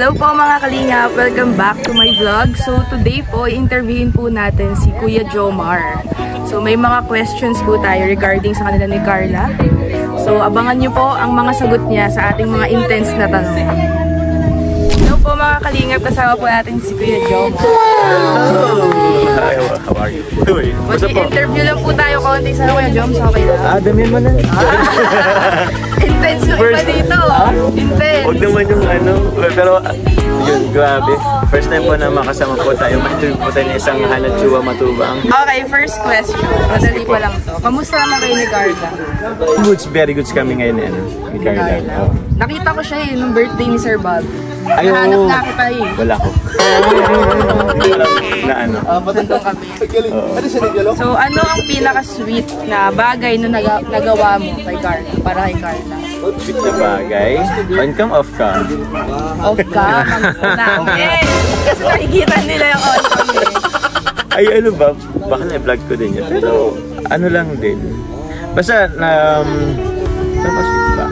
Hello po mga kalingap! Welcome back to my vlog. So today po, interviewin po natin si Kuya Jomar. So may mga questions po tayo regarding sa kanila ni Carla. So abangan nyo po ang mga sagot niya sa ating mga intense na tanong. Hello po mga kalingap, kasama po natin si Kuya Jomar. Hello! Hi, how are you? Mag-interview lang po tayo konti sa Kuya Jom, so okay lang. Damihan mo na. Intense yung iba dito. Intense. Huwag naman yung ano, pero yun, grabe. First time po na makasama po tayo. Ma-interview po tayo ng isang Hanachua Matubang. Okay, first question. Madali pa lang to. Kamusta naman kayo ni Carla? Goods, very goods kami ngayon ni Carla. Nakita ko siya nung birthday ni Sir Bob. Ay, nahanap na kita Wala ko. Na ano? Nandun kami. So, ano ang pinaka-sweet na bagay na nagawa mo kay Carla? Para kay Carla? Sweet na bagay? On-cam, off-cam? Off-cam? Namin! Kasi nakikita nila yung on-cam eh. Ay, ano ba? Baka na-vlog ko din yun. Pero, ano lang din. Basta, sweet ba?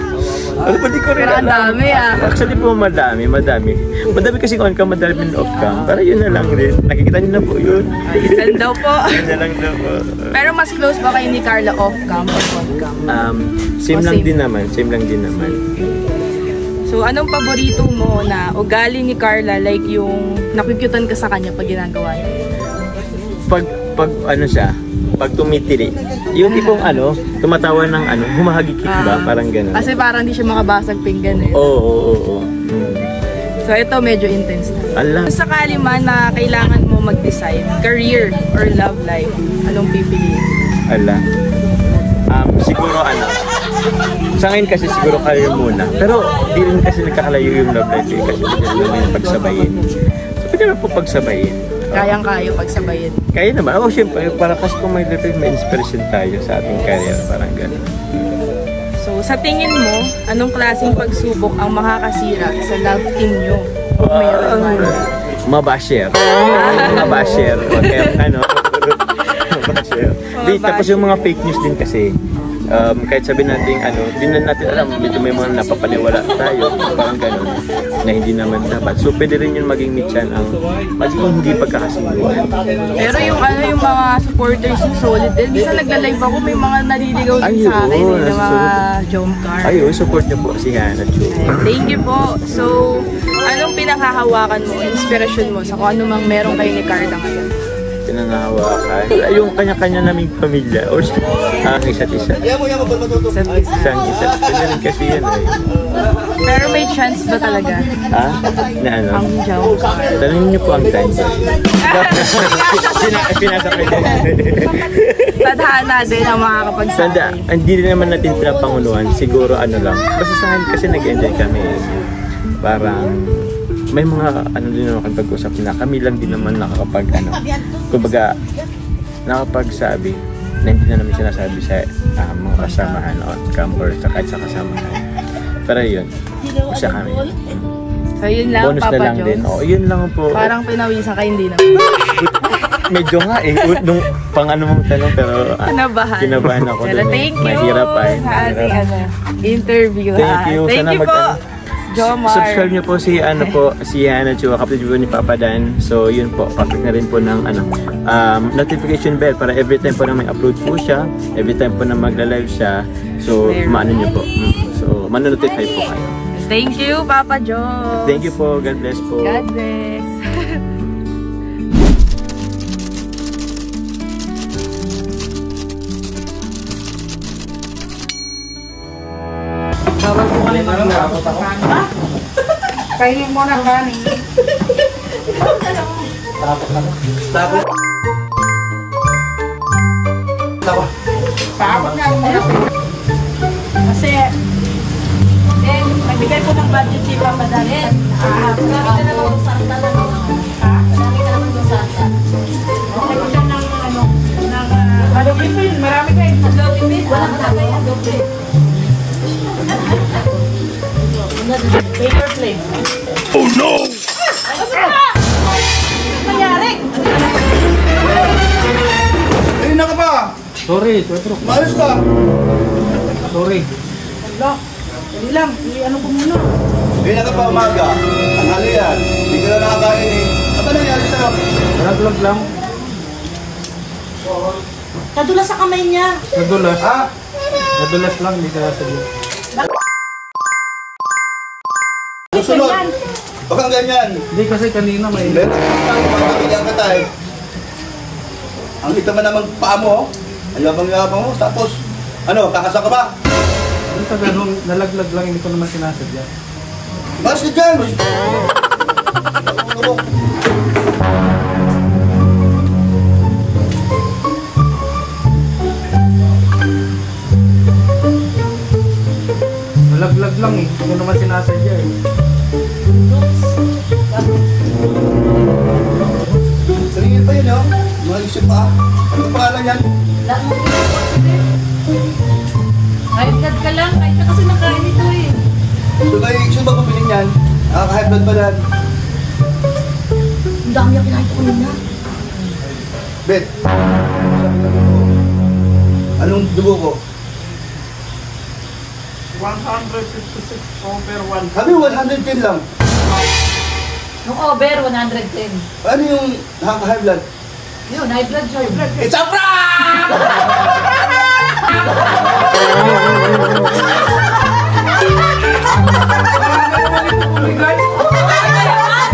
Ano ba, di ko rin alam. Madami Actually po, madami. Madami kasi on-cam, madami din off-cam. Para yun na lang din. Nakikita niyo na po yun. Ay, yun daw po. Yun na lang daw po. Pero mas close ba kayo ni Carla off-cam o on-cam? Same lang din naman. Same lang din naman. So, anong paborito mo na ugali ni Carla? Like yung nakukyutan ka sa kanya pag ginagawa niya? Pag ano siya, pag tumitili, yung tipong tumatawa ng humahagikik ba? Parang gano'n. Kasi parang hindi siya makabasag pinggan eh. Oo. So ito medyo intense na. Allah. Kung sakali man na kailangan mo mag-decide, career or love life, anong pipiliin? Allah. Siguro sa ngayon kasi siguro career muna. Pero di rin kasi nagkakalayo yung love life eh, kasi hindi naman yung pagsabayin. So pwede na po pagsabayin. Kayang-kayo pagsabayin. Kaya naman. Siyempre, para kasi kung may little may inspiration tayo sa ating career, parang gano'n. So, sa tingin mo, anong klaseng pagsubok ang makakasira sa love team nyo? Kung mayroon man. Mabasher. Mabasher. Okay, Mabasher. Tapos yung mga fake news din kasi, kahit sabihin natin, di na natin alam, medyo may mga napapaniwala tayo, parang gano'n, na hindi naman dapat. So, pwede rin yun maging mityan ang magiging hindi pagkakasunduan. Pero yung mga supporters yung solid din. Bisa nagla-live ako, may mga naliligaw din sa akin, ng mga Jomcar. Ayun, support niyo po si Hanachua. Thank you po. So, anong pinanghahawakan mo, inspirasyon mo sa kung ano mang meron kayo ni Carla ngayon? Pinangahawakan. Yung kanya-kanya naming pamilya or isa't isa. Isang isa. Pwede rin kasi yan eh. Pero may chance ba talaga? Na ano? Ang Jomcar. Tanungin niyo po ang tanso. Pinasa ko din. Tadhana din ang makakapagsabi. Hindi rin naman natin pinapangunuhan. Siguro lang. Basta sa akin kasi nag-enjoy kami. Parang may mga din naman pag-usap na kami lang din naman kumbaga nakapagsabi na hindi na namin sinasabi sa mga kasamahan o camper sa kahit sa kasamahan. Pero yun, isa kami. So yun lang, bonus Papa na lang Jones. din. Yun lang po. Parang pinawisan ka, hindi naman. Medyo nga nung mong tanong pero kinabahan ako. Pero thank you mahirap sa ating interview. Thank you. Thank you po. Jomar. Subscribe niyo po si Hanachua, kapatid po ni Papa Dan. So yun po, paklik na rin po ng notification bell para every time po na may upload po siya, every time po na magla-live siya. So maano niyo po. So manonotify po kayo. Thank you, Papa Jones. Thank you po. God bless po. God bless. Bawal po kami mag-uapot ako. Ha? Kainin mo na kanin. Tapos. Tapos nga muna. Kasi, nagbigay ko ng budget si Papa Dalit. Marami ka naman kung santa na no? Ha? Marami ka naman kung santa. Okay ko siya ng adobipin. Marami kayo. Adobipin? Walang tatay adobipin. Paper plate. Oh no! Ano ba? Ano nangyari? Ayun na ka ba? Sorry, Pedro. Maayos ka? Sorry. Dali lang. Ano ko muna? Kailan ka pa umaga? Ang halian. Hindi ka na nakakain eh. Ano ba nangyari sa'yo? Naglag lang. Nadulas sa kamay niya. Nadulas. Ha? Nadulas lang, hindi ka sabi. Susunod. Baka ganyan. Hindi kasi kanina may... Meron magkakilyan ka tayo. Ang ita man naman paa mo. Ayabang-yabang mo. Tapos, ano, kakasa ka ba? Hindi sa ganun, nalaglag lang, hindi ko naman sinasadya. Mas ka dyan! Nalaglag lang eh, hindi ko naman sinasadya eh. Tingin pa yun, no? Mga isip pa. Ano pangalan yan? High blood ka lang, kahit na kasi nakain ito eh. Sino ba bumili niyan? Nakaka-high blood ba yan? Ang dami ang kinain ko kanina. Bet. Anong dugo ko? 156 over 1. Sabi 110 lang. Nung over, 110. Ano yung high blood? Yun, high blood siya. It's a prank!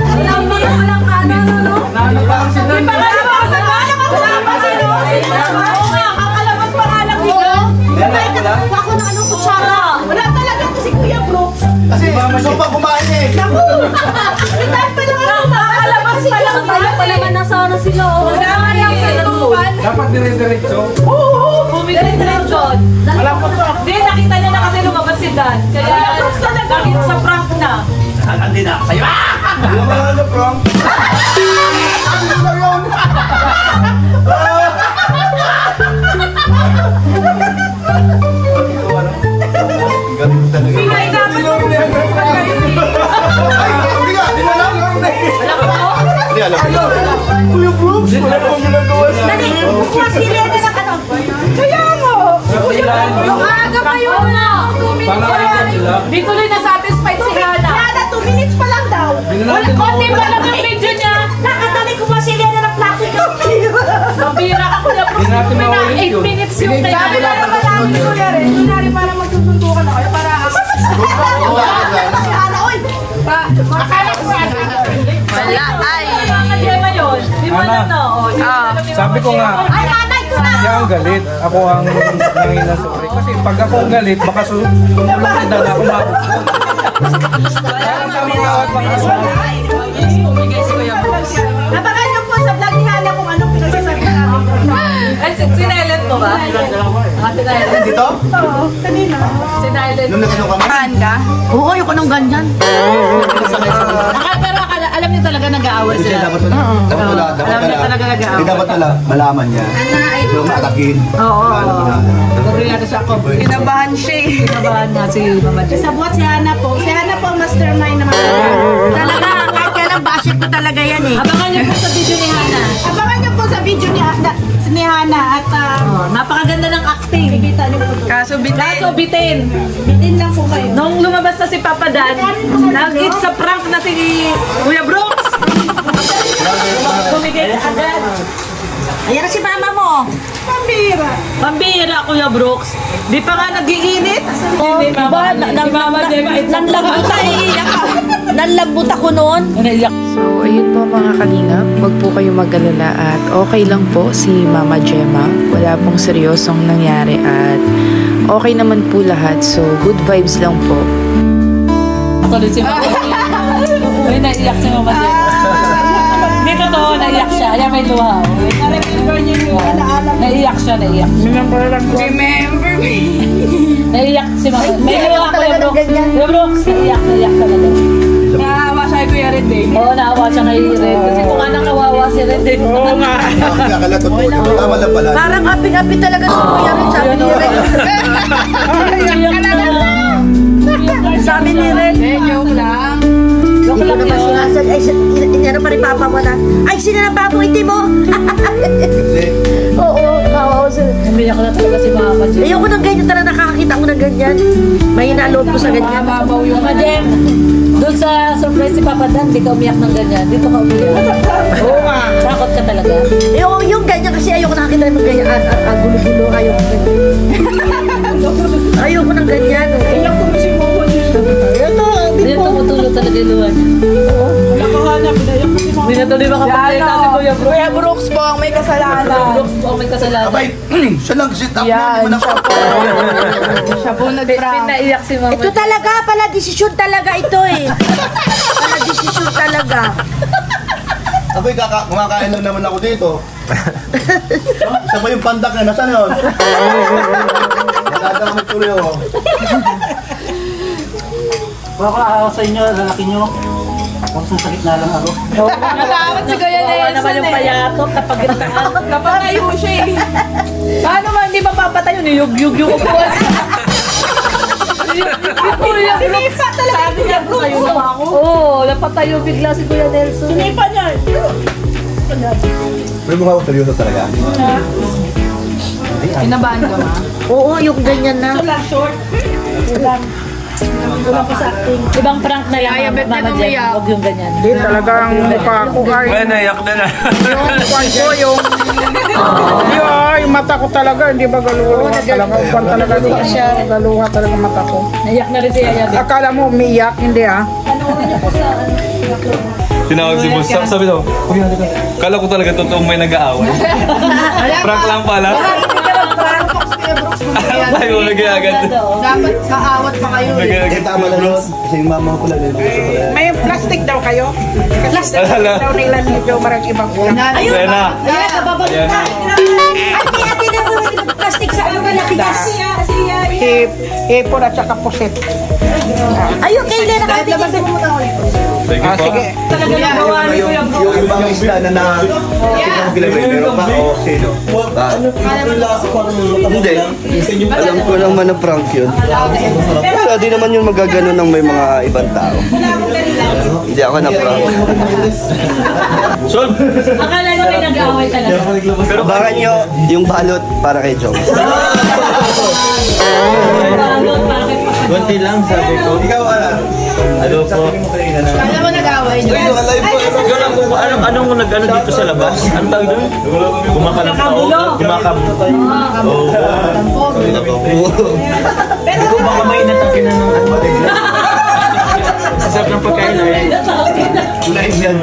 Walang kanan, ano? Nakakapang sila. Ako na anong kutsara. Wala talaga kasi Kuya Brooks. Kasi gusto pa kumain eh. Naku! Dahil pa lang ako makalabas pa lang. Dahil pa naman nasa oras sila. Wala nga lang sa tutupan. Dapat dire-diretso. Oo! Bumili-diretso. Alam ko to. Hindi, nakita niya na kasi lumabas si Dan. Kaya nakita sa prank na. Hindi na sa'yo. Ano ba ano prank? Ano ba yun? Galing mo talaga. Hindi dapat mo Ay, hindi nga. Hindi na lang. alam mo? Hindi, alam ko. Kuya Brooks, wala pong ginagawa sa Dali, kuha sila din ang ano. Kaya mo! Yung aga pa yun na! 2 minutes pa lang. Di tuloy na-satisfied si Hana. Hana, 2 minutes pa lang daw. Wala, konti pa lang ang video niya. Nakatali ko ba sila na ng plastic yung Mabira ako na po. Hindi natin maulit 8 yun. minutes yung kaya. Sabi na naman namin ni Kuya Ren, kunwari para magsusundukan na kayo para Si Hana, oy! akala ko Wala, ay. Nakakadema yun. Di mo alam na. Sabi ko nga, Ay, nanay ko na! siya ang galit. Ako ang nangina sorry. Kasi pag ako ang galit, baka tumulong din na ako mabukod. Parang kami awat mga asunod. Abangan niyo po sa vlog ni Hana kung anong pinagsasabi namin. Ay, sinailan mo ba? Sinailan. Dito? Oo, kanina. Sinailan. Nung nagano kami? Saan ka? Oo, ayoko nung ganyan. Pero alam niyo talaga nag-aaway Hindi sila. dapat wala. Dapat wala. Alam niya talaga nag-aaway. Hindi dapat wala. Malaman niya. Yung maatakin. Oo. Alam mo na. Pagkaya natin siya ako. Kinabahan siya eh. Kinabahan nga si Mama Jess. sa buhat si Hana po. Si Hana po ang mastermind naman. Talaga, kahit kailan basket ko talaga yan eh. Abangan niyo po sa video ni Hana. Abangan niyo po sa video ni Hana at Napakaganda ng acting. kita niyo po. Kaso bitin. Kaso bitin. Bitin lang po kayo. Nung lumabas na si Papa Dan, nag-hit sa prank na si Kuya Brooks. Tumigil agad. Ayan na si mama mo. Pambira. Pambira, Kuya Brooks. Di pa nga nag-iinit. Oh, diba? Nanlambot Nanlambot ako noon. So, ayun po mga kalingap, huwag po kayo mag-alala at okay lang po si Mama Gemma. Wala pong seryosong nangyari at okay naman po lahat. So, good vibes lang po. Tuloy si Mama. Uy, naiyak si Mama Gemma. Hindi totoo, naiyak siya. Ayan, may luha. Na-remember niyo yung alaala. Naiyak siya, naiyak. Remember me. Naiyak si Mama. May luha, Kuya Brooks. Kuya Brooks, naiyak talaga. Naawa siya kay Kuya Red eh. Oo, naawa siya kay Red. Kasi kung anong kawawa si Red din. Oo nga. Akala totoo. Tama lang pala. Parang happy-happy talaga si Kuya Red. Sabi ni Red. Sabi ni Red. Joke lang. Joke lang yun. Ay, inano pa rin papa mo na, ay, sino na papa mo, hindi mo? Oo, kawawa sila. Umiyak na talaga si Mama Jess. Ayoko nang ganyan, tara nakakakita ko na ng ganyan. May inaaloob ko sa ganyan. Mabaw yung Jem. Doon sa surprise si Papa Dan, di ka umiyak ng ganyan. Dito ka umiyak. Oo nga. Takot ka talaga. Yung ganyan kasi ayoko nakakita ng ganyan. Gulo-gulo, ayoko ganyan. Ayoko ng ganyan. Iyak ko si Momo dito. Hindi tumutulo talaga yung luwan. Nakahanap, pinayak ko si Momo. Hindi na tuloy makapagkita si Kuya Brooks. Kuya Brooks po ang may kasalanan. Brooks po ang may kasalanan. Abay, siya lang sit up Yan, na. siya po. Siya po nag-prank. Pinaiyak si Mama. Ito talaga, pala desisyon talaga ito eh. Pala desisyon talaga. Ako'y kumakain lang naman ako dito. Isa pa yung pandak na, nasaan yun? Nadadamit tuloy ako. Wala ko nakakaw sa inyo, lalaki nyo. Huwag sakit na lang ako. Natakot si Kuya Kawawa naman yung Nelson eh. payakop kapag gintaan. Napatayo siya eh. Paano man hindi mapapatayo? Niyug-yug yung upuan. Kuya Brooks. Sabi niya, tayo na ako. Oo, napatayo bigla si Kuya Nelson. Sinipa niya. May mukha ko seryoso talaga. Kinabahan ka ma? Oo, yung ganyan na. Wala, short. Wala. Wala pa sa acting. Ibang prank na lang, Kaya, bet na Mama Jem. umiyak. Huwag yung ganyan. Hindi, talagang mukha ko ay... Ay, naiyak na na. Yung kwan ko, yung mata ko talaga, hindi ba galuha talaga. Kwan talaga siya. Galuha talaga mata ko. Naiyak na rin si Yaya. Akala mo umiiyak, hindi ah. Tinawag si boss. Sabi daw, "Uy, halika." Kala ko talaga totoong may nag-aaway. Prank lang pala. Tayo nag-agad. Dapat kaawat pa kayo eh. Eh, tama na yun. Kasi yung mama ko lang yun. May plastic daw kayo? Plastic daw nila medyo marang ibang ulam. Ayun. Sena. Ayan, babalik na. Ate na mo yung plastic sa ano na tigas. Hipon at saka pusit. Ayun, kailan nakatingin. Sige po. Sige. Talaga nagawa ni Kuya Brooks. Yung ibang isla na pero pa o sino? Hindi. Alam ko naman na prank yun. Pero di naman yun magagano ng may mga ibang tao. Hindi ako na prank. Solve. Akala nyo may nag-aaway talaga. Pero baka nyo yung balot para kay Jong. Kunti lang sabi ko. Ikaw, Ano po? Alam mo nag-aaway niyo? Anong nag-ano dito sa labas? Anong tawag doon? Kumakalamtao? Oo. Pero kung baka may natangkin na ng ano. Sasarap ng pagkain na eh. Live yan.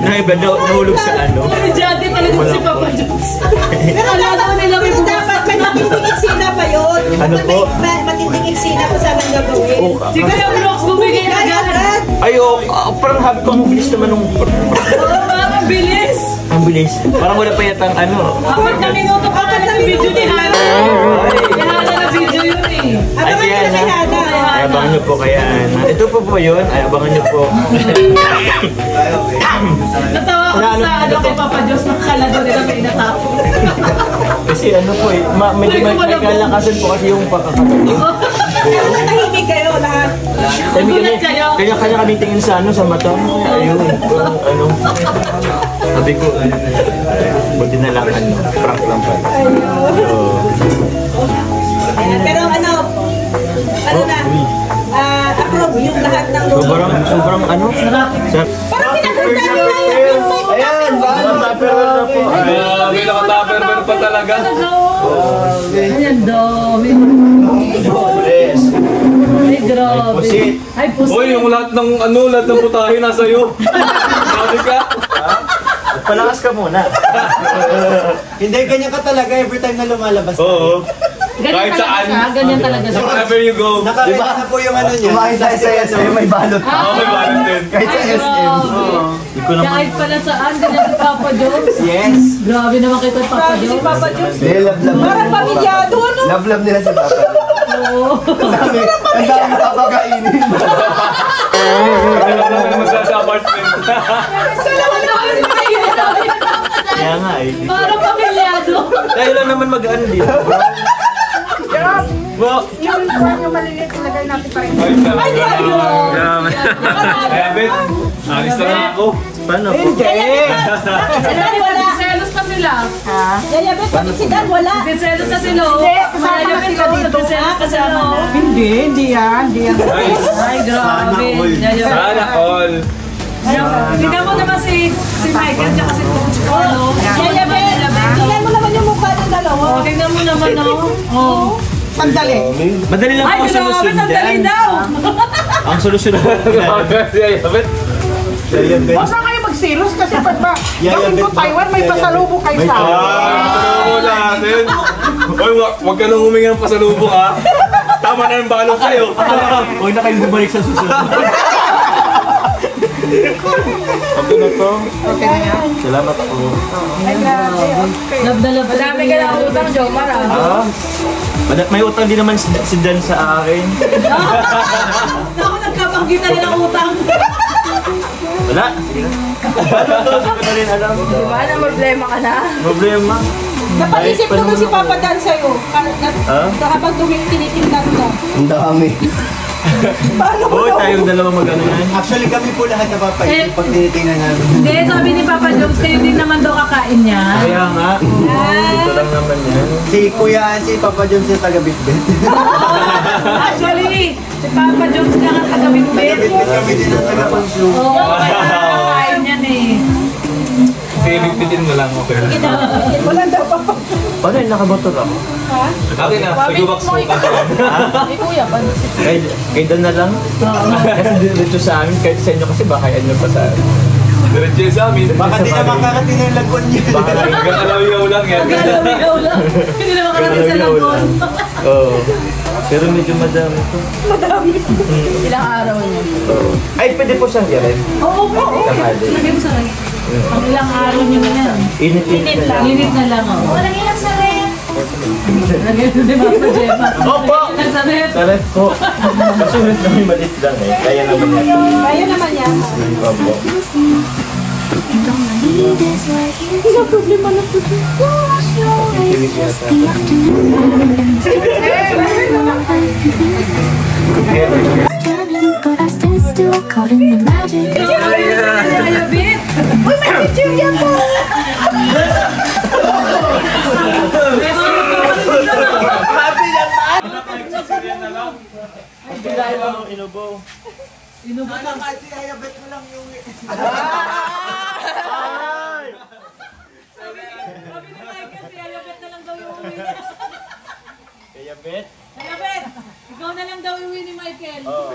Live blood. Nahulog sa ano. Jadi talaga si Papa Jones. Akala daw nila may bumasak. Matinding eksena pa yun. Ano po? Matinding eksena pa sana gagawin. Si Kuya Brooks bumigay na agad. Ayo, parang habi ko ang bilis naman nung... Ang bilis. Ang bilis. Parang wala pa yatang ano. 4 na minuto pa na ng video ni Hana. Ni Hana na video yun eh. Ay, kaya na. Ay, abangan nyo po kaya. Ito po yun. Ay, abangan nyo po. Natawa ko sa ano kay Papa Jones nakakala doon nila may natapos. Kasi ano po eh, medyo may kalakasan po kasi yung pagkakatabi. Tahimik kayo lahat. Kanya kami tingin sa ano, sa mata. Ayun, ano. Sabi ko, buti na lang ano, prank lang pa. Pero ano na, approve yung lahat ng Sobrang ano? parang pinakita nyo na yung Ayan, Tupperware na po. May naka-tupperware pa talaga. Ayan dami. Ay, grabe. Pusit. Ay, pusit. Uy, yung lahat ng putahe nasa iyo. Sabi ka? Palakas ka muna. Hindi, ganyan ka talaga every time na lumalabas. Oo. Ganyan Kahit talaga saan. siya. Ganyan talaga siya. Wherever you go. Nakakita na po yung ano niya. Kumain tayo sa SM, may balot. Oh, may Valentine. Kahit sa SM. Kahit pala saan, ganyan si Papa Jones. Yes. Grabe naman kay Papa Jones. Papa Jones. Hindi, love-love. Parang pamilyado, ano? Love-love nila si Papa. Ang dami papakainin. Alam mo naman sa apartment. Kaya nga eh. Parang pamilyado. Tayo lang naman mag-ano dito. Yung maliliit ilagay natin pa rin. Ay, grabe. Kaya, Bet, alis na lang ako. Paano po? Wala. Selos kasi sila? Yaya, bet, pati si Dan, wala. Nagsiselos na sila. Hindi, kasama na sila dito. Kasama. Hindi yan. Ay, grabe. Sana all. Tingnan mo naman si Michael at si Coach Carlo. Yaya, bet, tingnan mo naman yung mukha ng dalawa. Tingnan mo naman, oh. Sandali. Madali lang Ay, po ang grabe, solusyon sandali dyan. daw. Ang solusyon po O saan kayo magsilos? Kasi pag ba, gawin ko Taiwan, may pasalubong kayo sa akin. Pasalubong natin. Oy, wag ka nang humingi ng pasalubong ha. Tama na yung balong sa'yo. Huwag na kayong bumalik sa susunod. Okay na to. Okay na yan. Salamat po. Madami ka na utang, Jomar, ah. May utang din naman si Dan sa akin. Ako nagkapanggitan rin ang utang. Wala. Sige na. Hindi ko na rin alam. Diba na problema ka na? Problema. Napaisip naman si Papa Dan sa'yo. Habang tinitingnan mo. Ang dami. Oo, tayong dalawa mag-ano yan. Actually, kami po lahat napapaisip pag tinitingnan namin. Hindi, sabi ni Papa Jones, kayo din naman daw kakain niya. Kaya nga. Dito lang naman yan. Si Kuya, si Papa Jones yung taga-bitbit. Actually, si Papa Jones na nga taga-bitbit. Taga-bitbit kami din ang taga-consume. Oo, kaya kakain yan eh. Pinipigpitin mo lang, okay. Wala daw pa. Paano yung nakamotor ako? Akin na, nag-box mo ka. Ay, kuya, paano? Kay Dan na lang? Kasi dito sa amin, kahit sa inyo kasi baka yan yung pa sa amin. Diretso yun sa amin. Baka di na makakating yung lagwan niya. Gagalaw-yaw lang yan. Galaw-yaw lang. Hindi naman karating sa lagon. Oo. Pero medyo madami to. Ilang araw niya? Ay, pwede po siyang i-rin. Oo po. Lagay mo sa rin. Ang ilang araw niyo na yan. Init lang. Init na lang. Oh. Walang ilang sa rin. Lagay mo si Papa Gemma. Opo! Sa rin. Sarap po. Kasi ulit kami malit lang eh. Kaya naman yan. Kaya naman yan. Opo. But I stand still, caught in the magic. Uy, may picture yan po. Inubo. Kaya bet? Kaya Bet, ikaw na lang daw iuwi ni Michael. Oo.